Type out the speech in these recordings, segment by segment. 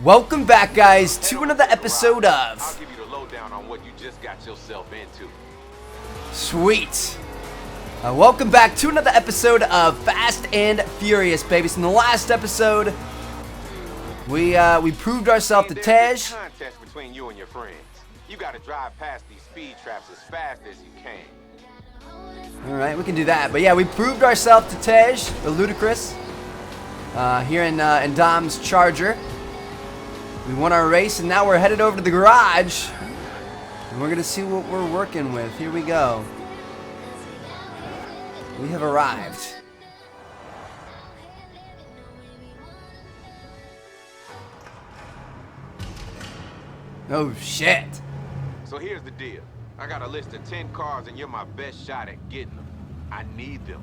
Welcome back, guys, to another episode of... I'll give you the lowdown on what you just got yourself into. Sweet. Welcome back to another episode of Fast and Furious, baby. So in the last episode, we proved ourselves to Tej. Contest between you and your friends. You gotta drive past these speed traps as fast as you can. Alright, we can do that. But yeah, we proved ourselves to Tej, the Ludicrous, here in Dom's Charger. We won our race, and now we're headed over to the garage. And we're gonna see what we're working with. Here we go. We have arrived. Oh, shit. So here's the deal. I got a list of 10 cars, and you're my best shot at getting them. I need them.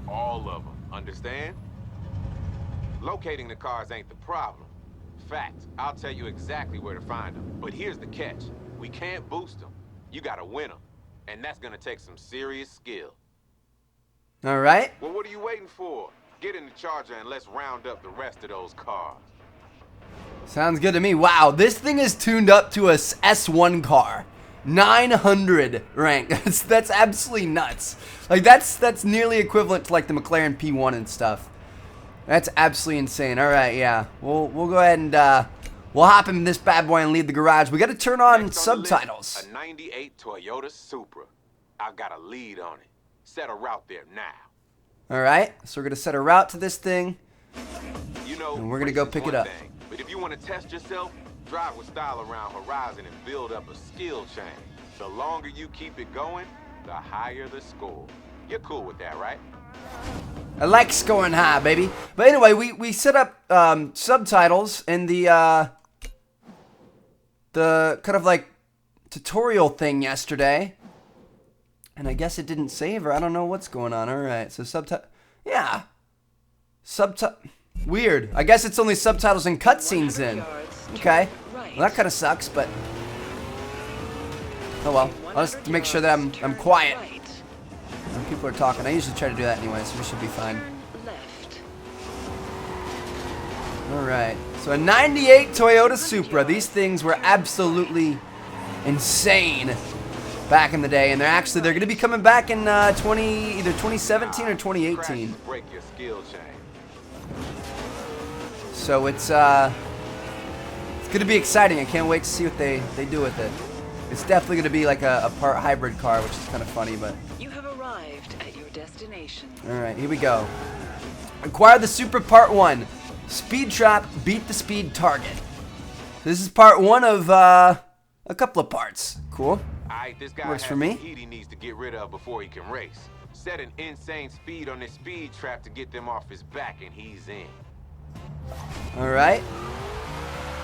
All of them. Understand? Locating the cars ain't the problem. Fact, I'll tell you exactly where to find them. But here's the catch. We can't boost them. You gotta win them. And that's gonna take some serious skill. Alright. Well, what are you waiting for? Get in the Charger and let's round up the rest of those cars. Sounds good to me. Wow, this thing is tuned up to a S1 car. 900 rank. That's absolutely nuts. Like, that's nearly equivalent to, like, the McLaren P1 and stuff. That's absolutely insane. Alright, yeah. We'll go ahead and, we'll hop in this bad boy and leave the garage. We gotta turn on subtitles. A 98 Toyota Supra. I've got a lead on it. Set a route there now. Alright, so we're gonna set a route to this thing. You know, and we're gonna go pick it up. But if you want to test yourself, drive with style around Horizon and build up a skill chain. The longer you keep it going, the higher the score. You're cool with that, right? I like scoring high, baby. But anyway, we set up subtitles in the kind of like tutorial thing yesterday. And I guess it didn't save, or I don't know what's going on. Alright, so yeah. Weird. I guess it's only subtitles and cutscenes in. Okay. Well, that kind of sucks, but... oh well. I'll just make sure that I'm quiet when people are talking. I usually try to do that anyway, so we should be fine. Alright. So a 98 Toyota Supra. These things were absolutely insane back in the day, and they're going to be coming back in either 2017 or 2018. Break your skill chain. So it's going to be exciting. I can't wait to see what they do with it. It's definitely going to be like a part hybrid car, which is kind of funny, but... you have arrived at your destination. Alright, here we go. Acquire the Supra Part 1. Speed Trap, beat the speed target. This is part 1 of a couple of parts. Cool. Alright, this guy works has for me. some heat he needs to get rid of before he can race. Set an insane speed on this speed trap to get them off his back, and he's in. Alright.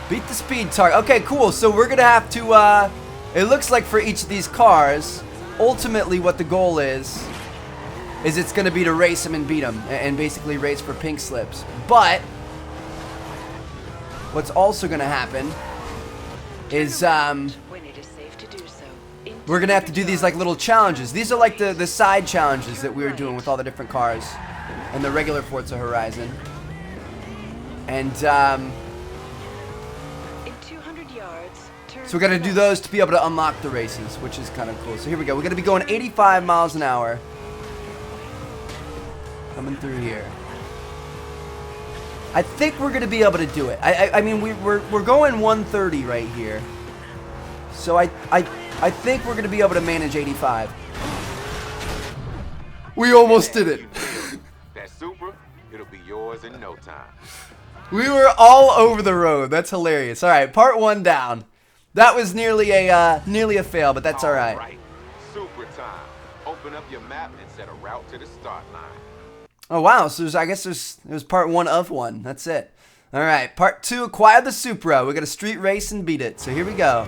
Beat the speed target. Okay, cool. So we're going to have to, it looks like for each of these cars, ultimately what the goal is it's going to be to race them and beat them, and basically race for pink slips. But what's also going to happen is, we're going to have to do these like little challenges. These are like the side challenges that we were doing with all the different cars and the regular Forza Horizon. And, so we got to do those to be able to unlock the races, which is kind of cool. So here we go. We're going to be going 85 miles an hour. Coming through here. I think we're going to be able to do it. I mean, we're going 130 right here. So I think we're going to be able to manage 85. We almost did it. That Supra, it'll be yours in no time. We were all over the road. That's hilarious. All right, part 1 down. That was nearly a fail, but that's all right. All right. Supra time. Open up your map and set a route to the start line. Oh wow, so I guess there's part 1 of 1. That's it. All right, part 2, acquire the Supra. We got to street race and beat it. So here we go.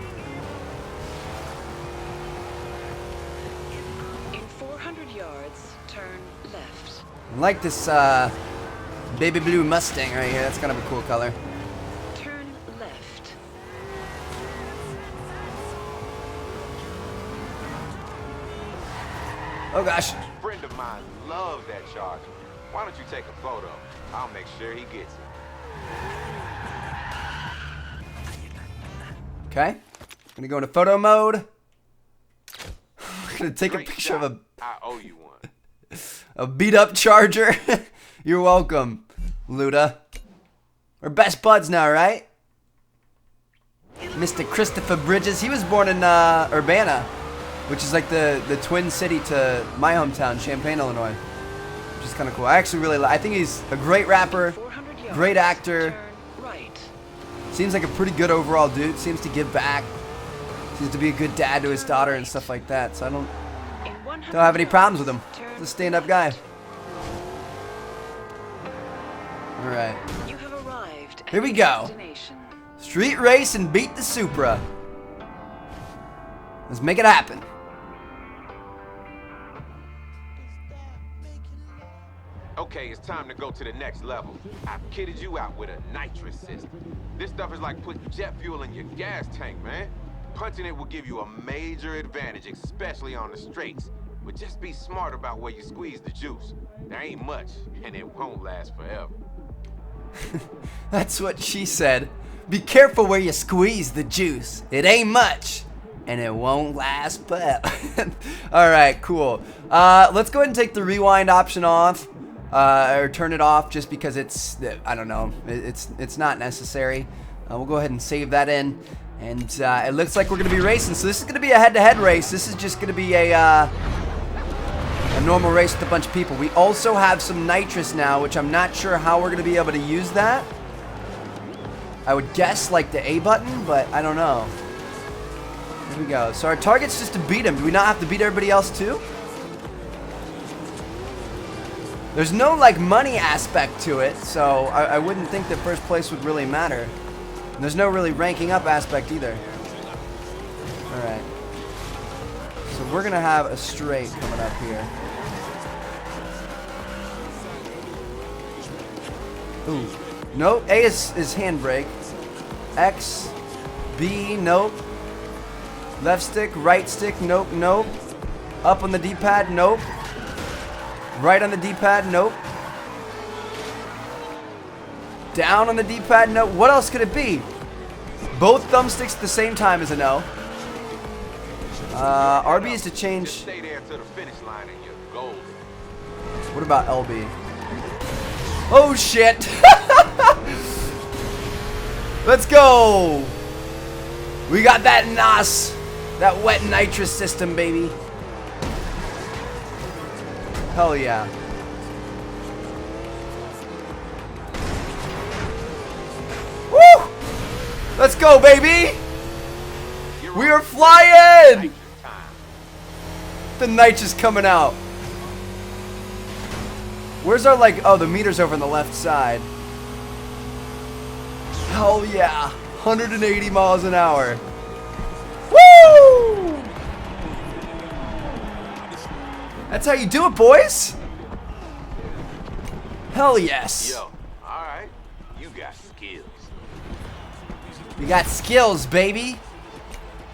In 400 yards, turn left. I like this baby blue Mustang right here. That's kind of a cool color. Turn left. Oh gosh. A friend of mine loves that Charger. Why don't you take a photo? I'll make sure he gets it. Okay. Gonna go into photo mode. Gonna take a Great picture of shot. I owe you one. a beat up Charger. You're welcome, Luda. We're best buds now, right? Mr. Christopher Bridges. He was born in Urbana, which is like the twin city to my hometown, Champaign, Illinois. Which is kind of cool. I actually really I think he's a great rapper, 400 yards, great actor. turn right. Seems like a pretty good overall dude. Seems to give back. Seems to be a good dad to his daughter and stuff like that. So I don't In 100 have any problems with him. yards, He's a stand-up guy. All right. You have arrived at Here we your go. destination. Street race and beat the Supra. Let's make it happen. Okay, it's time to go to the next level. I've kitted you out with a nitrous system. This stuff is like putting jet fuel in your gas tank, man. Punching it will give you a major advantage, especially on the straights. But just be smart about where you squeeze the juice. There ain't much, and it won't last forever. That's what she said. Be careful where you squeeze the juice. It ain't much, and it won't last forever. All right, cool. Let's go ahead and take the rewind option off, or turn it off, just because it's, I don't know, it's not necessary. We'll go ahead and save that in, and it looks like we're gonna be racing. So this is gonna be a head-to-head race. This is just gonna be a normal race with a bunch of people. We also have some nitrous now, which I'm not sure how we're gonna be able to use that. I would guess like the A button, but I don't know. Here we go. So our target's just to beat him. Do we not have to beat everybody else too? There's no like money aspect to it, so I wouldn't think that first place would really matter. And there's no really ranking up aspect either. Alright. So we're gonna have a straight coming up here. Ooh. Nope. A is handbrake. X. B. Nope. Left stick. Right stick. Nope. Nope. Up on the D-pad. Nope. Right on the D-pad. Nope. Down on the D-pad. Nope. What else could it be? Both thumbsticks at the same time is a no. RB is to Just change. stay there to the finish line and you're golden. What about LB? Oh shit! Let's go! We got that NOS, that wet nitrous system, baby. Hell yeah. Woo! Let's go, baby! We are flying! Nitrous time. The nitrous coming out. Where's our, like, oh, the meter's over on the left side. Hell yeah. 180 miles an hour. Woo! That's how you do it, boys. Hell yes. Yo, alright. You got skills. We got skills, baby.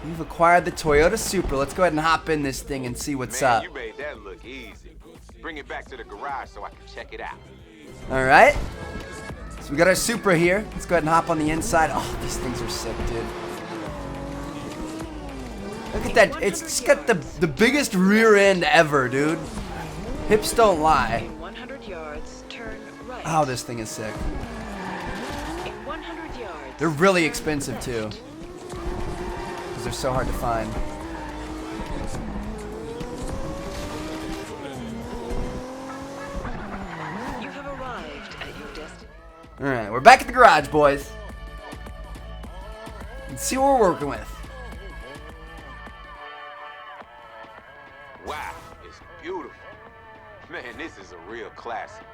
We've acquired the Toyota Supra. Let's go ahead and hop in this thing and see what's Man, up. you made that look easy. Bring it back to the garage so I can check it out. All right. So we got our Supra here. Let's go ahead and hop on the inside. Oh, these things are sick, dude. Look at that. It's just got the biggest rear end ever, dude. Hips don't lie. In 100 yards, turn right. Oh, this thing is sick. In 100 yards. They're really expensive, too. Because they're so hard to find. You have arrived at your destination. Alright, we're back at the garage, boys. Let's see what we're working with. Wow, it's beautiful. Man, this is a real classic.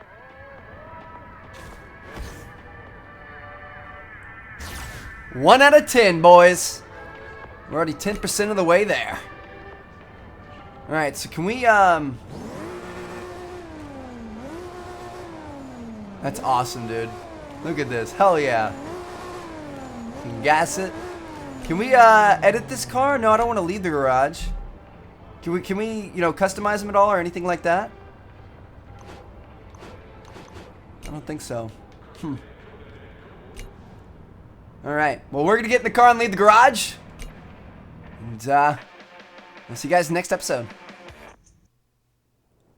One out of 10, boys. We're already 10% of the way there. Alright, so can we, That's awesome, dude. Look at this. Hell yeah. Can gas it. Can we, edit this car? No, I don't want to leave the garage. Can we, you know, customize them at all or anything like that? I don't think so. Alright, well, we're gonna get in the car and leave the garage. And, I'll see you guys next episode.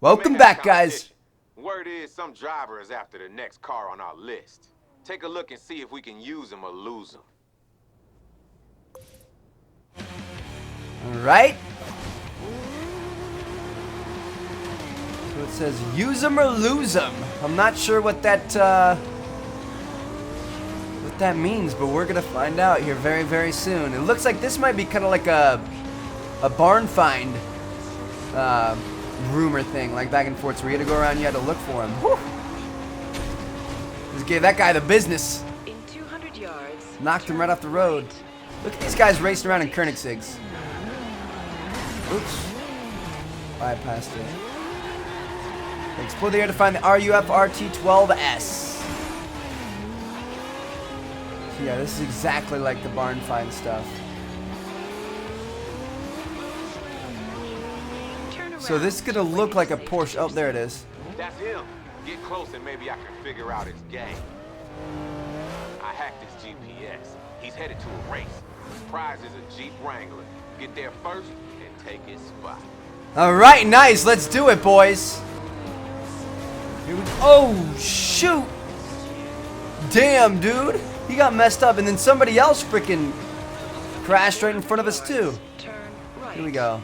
Welcome back, guys. Word is some driver is after the next car on our list. Take a look and see if we can use him or lose him. Alright. So it says use them or lose them. I'm not sure what that means, but we're gonna find out here very, very soon. It looks like this might be kind of like a barn find rumor thing, like back in Forza, where you had to go around and you had to look for him. Whew. Just gave that guy the business. In 200 yards. Knocked him right off the road. Look at these guys racing around in Koenigsegg's. Oops. Bypassed it. Explore the air to find the RUF RT12S. So yeah, this is exactly like the barn find stuff. So this is gonna look like a Porsche. Oh, there it is. That's him. Get close and maybe I can figure out his game. I hacked his GPS. He's headed to a race. His prize is a Jeep Wrangler. Get there first and take his spot. Alright, nice. Let's do it, boys. Here we go. Oh, shoot. Damn, dude. He got messed up, and then somebody else freaking crashed right in front of us, too. Here we go.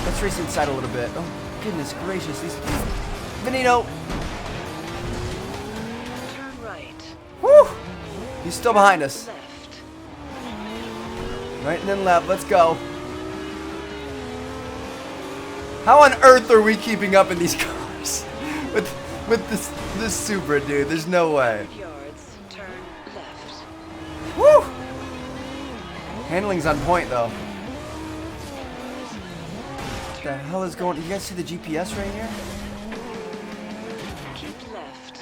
Let's race inside a little bit. Oh, goodness gracious. These... Benito. Turn right. Woo! He's still behind us. Left. Right and then left. Let's go. How on earth are we keeping up in these cars? with this Supra, dude. There's no way. 100 yards. Turn left. Woo! Handling's on point, though. What the hell is going on? You guys see the GPS right here? Keep left.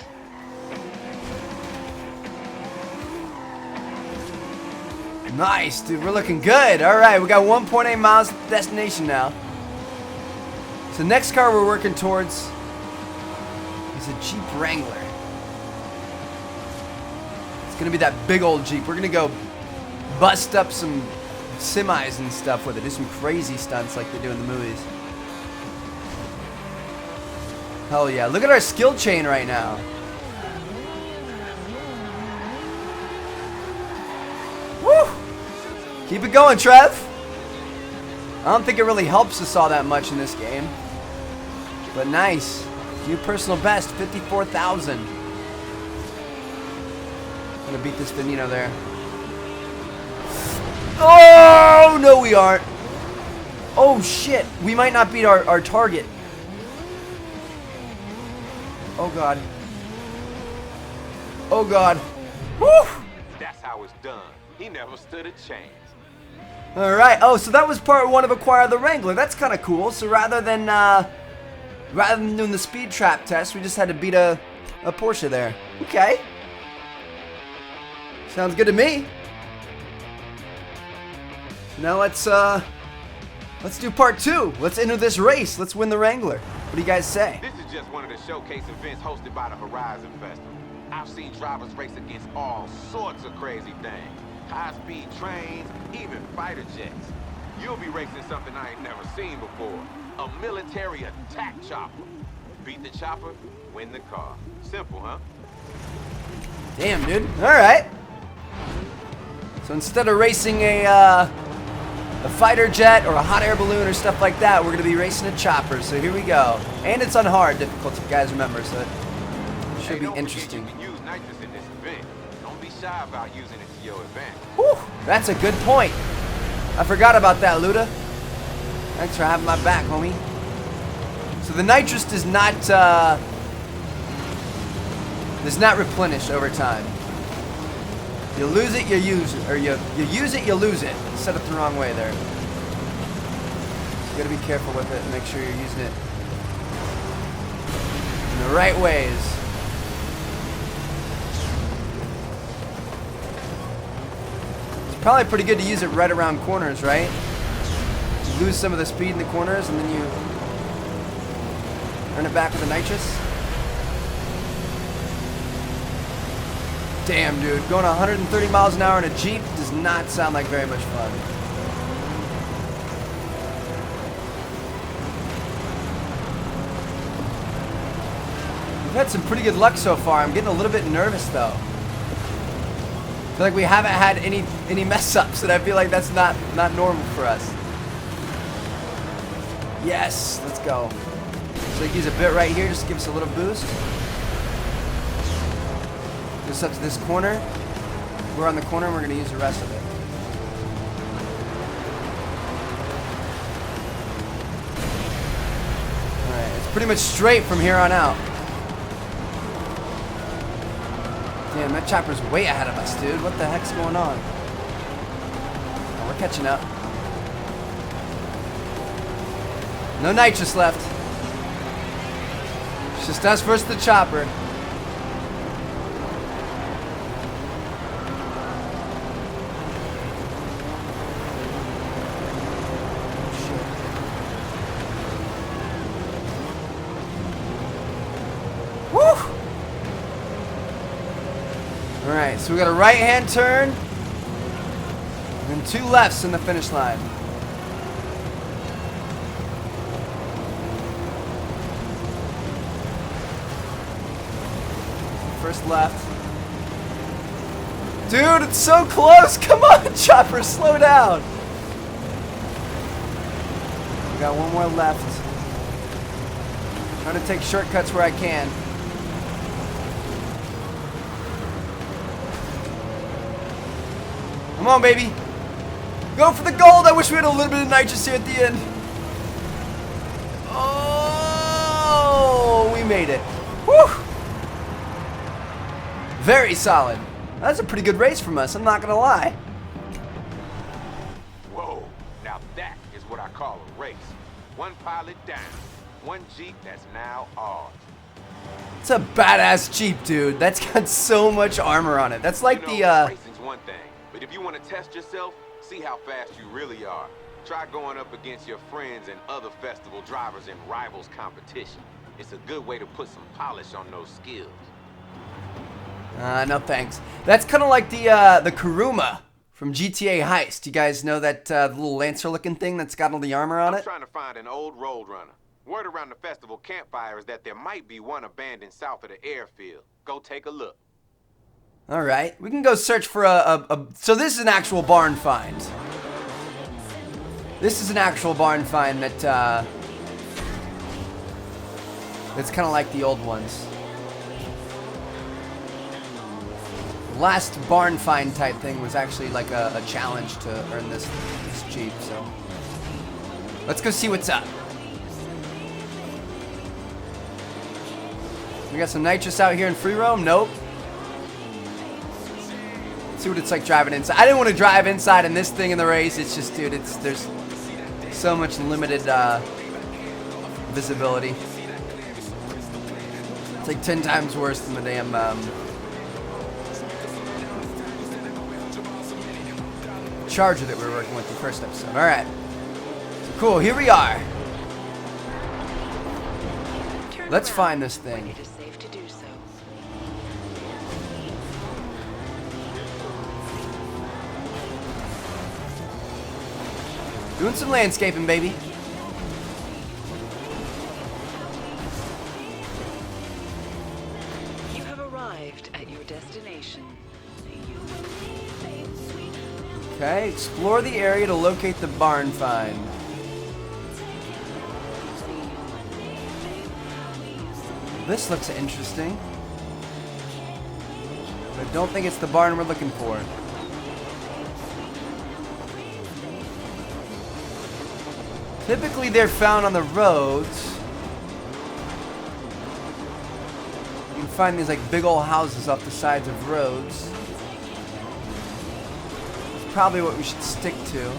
Nice, dude. We're looking good. All right, we got 1.8 miles to the destination now. So the next car we're working towards is a Jeep Wrangler. It's gonna be that big old Jeep. We're gonna go bust up some semis and stuff with it. Do some crazy stunts like they do in the movies. Hell yeah. Look at our skill chain right now. Woo! Keep it going, Trev. I don't think it really helps us all that much in this game. But nice. New personal best, 54,000. I'm gonna beat this Benito there. Oh, no we aren't. Oh shit, we might not beat our target. Oh god. Oh god. Woo! That's how it's done. He never stood a chance. Alright, oh, so that was part one of Acquire the Wrangler. That's kind of cool. So rather than doing the speed trap test, we just had to beat a Porsche there. Okay. Sounds good to me. Now let's do part two. Let's enter this race. Let's win the Wrangler. What do you guys say? This is just one of the showcase events hosted by the Horizon Festival. I've seen drivers race against all sorts of crazy things. High-speed trains, even fighter jets. You'll be racing something I ain't never seen before. A military attack chopper. Beat the chopper, win the car. Simple, huh? Damn, dude. Alright. So instead of racing a fighter jet or a hot air balloon or stuff like that, we're going to be racing a chopper. So here we go. And it's on hard difficulty, guys, remember, so it should be interesting. You can use nitrous in this event. Don't be shy about using it to your advantage. Whew, that's a good point. I forgot about that, Luda. Thanks for having my back, homie. So the nitrous does not replenish over time. You lose it, you use it, or you use it, you lose it. Set it the wrong way there. You gotta be careful with it and make sure you're using it in the right ways. It's probably pretty good to use it right around corners, right? You lose some of the speed in the corners and then you earn it back with the nitrous. Damn, dude. Going 130 miles an hour in a Jeep does not sound like very much fun. We've had some pretty good luck so far. I'm getting a little bit nervous, though. I feel like we haven't had any mess-ups, and I feel like that's not normal for us. Yes, let's go. So I use a bit right here just to give us a little boost. Just up to this corner. We're on the corner and we're going to use the rest of it. Alright, it's pretty much straight from here on out. Damn, that chopper's way ahead of us, dude. What the heck's going on? Oh, we're catching up. No nitrous left. It's just us versus the chopper. Woo! Alright, so we got a right-hand turn and 2 lefts in the finish line. First left. Dude, it's so close! Come on, chopper, slow down! We got one more left. Trying to take shortcuts where I can. Come on, baby. Go for the gold. I wish we had a little bit of nitrous here at the end. Oh, we made it. Whew. Very solid. That's a pretty good race from us, I'm not going to lie. Whoa, now that is what I call a race. One pilot down, one Jeep that's now ours. It's a badass Jeep, dude. That's got so much armor on it. That's like racing's one thing, but if you want to test yourself, see how fast you really are. Try going up against your friends and other festival drivers in rivals competition. It's a good way to put some polish on those skills. No thanks. That's kind of like the Kuruma from GTA Heist. You guys know that little Lancer-looking thing that's got all the armor on it? I'm trying to find an old Roadrunner. Word around the festival campfire is that there might be one abandoned south of the airfield. Go take a look. All right, we can go search for so this is an actual barn find. This is an actual barn find that that's kind of like the old ones. Last barn find type thing was actually like a challenge to earn this Jeep, so let's go see what's up. We got some nitrous out here in free roam? Nope. Let's see what it's like driving inside. I didn't want to drive inside in this thing in the race. It's just, dude, there's so much limited visibility. It's like 10 times worse than the damn Charger that we were working with the first episode. All right, so cool. Here we are. Let's find this thing. It is safe to do so. Doing some landscaping, baby. You have arrived at your destination. Okay, explore the area to locate the barn find. This looks interesting. But I don't think it's the barn we're looking for. Typically they're found on the roads. You can find these like big old houses off the sides of roads. That's probably what we should stick to.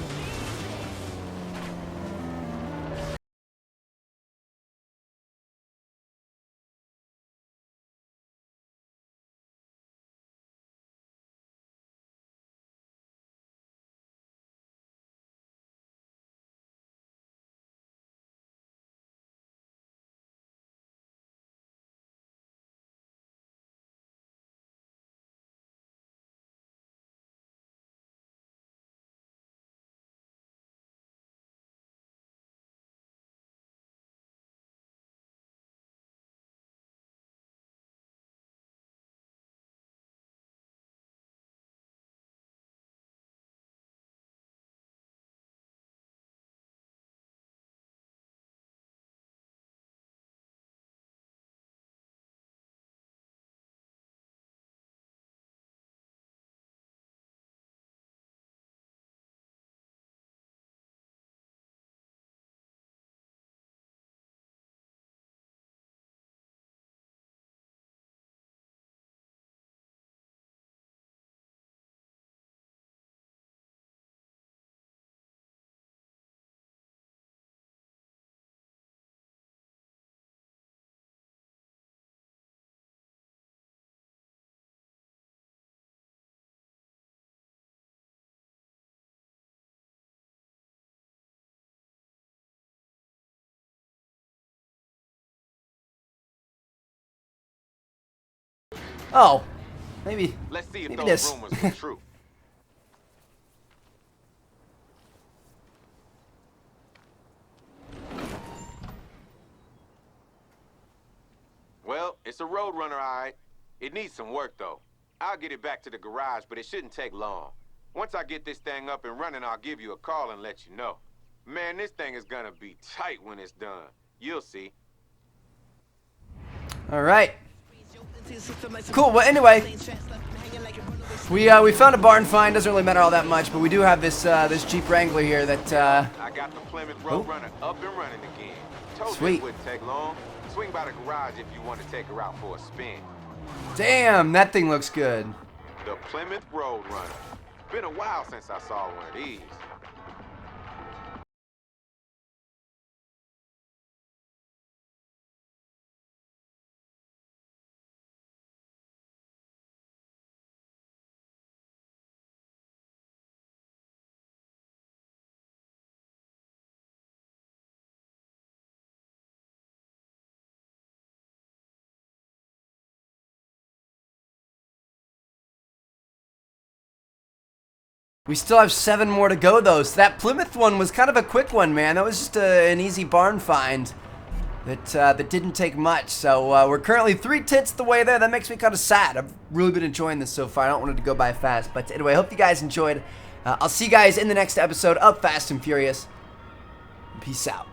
Oh, maybe. Let's see if Maybe those this. rumors are true. Well, it's a Roadrunner, all right. It needs some work, though. I'll get it back to the garage, but it shouldn't take long. Once I get this thing up and running, I'll give you a call and let you know. Man, this thing is gonna be tight when it's done. You'll see. All right. Cool. Well, anyway, we found a barn find. Doesn't really matter all that much, but we do have this this Jeep Wrangler here that. I got the Plymouth Roadrunner up and running again. Told you Sweet. it wouldn't take long. Swing by the garage if you want to take her out for a spin. Damn, that thing looks good. The Plymouth Roadrunner. Been a while since I saw one of these. We still have 7 more to go, though. So that Plymouth one was kind of a quick one, man. That was just an easy barn find that didn't take much. So we're currently 3 tits the way there. That makes me kind of sad. I've really been enjoying this so far. I don't want it to go by fast. But anyway, I hope you guys enjoyed. I'll see you guys in the next episode of Fast and Furious. Peace out.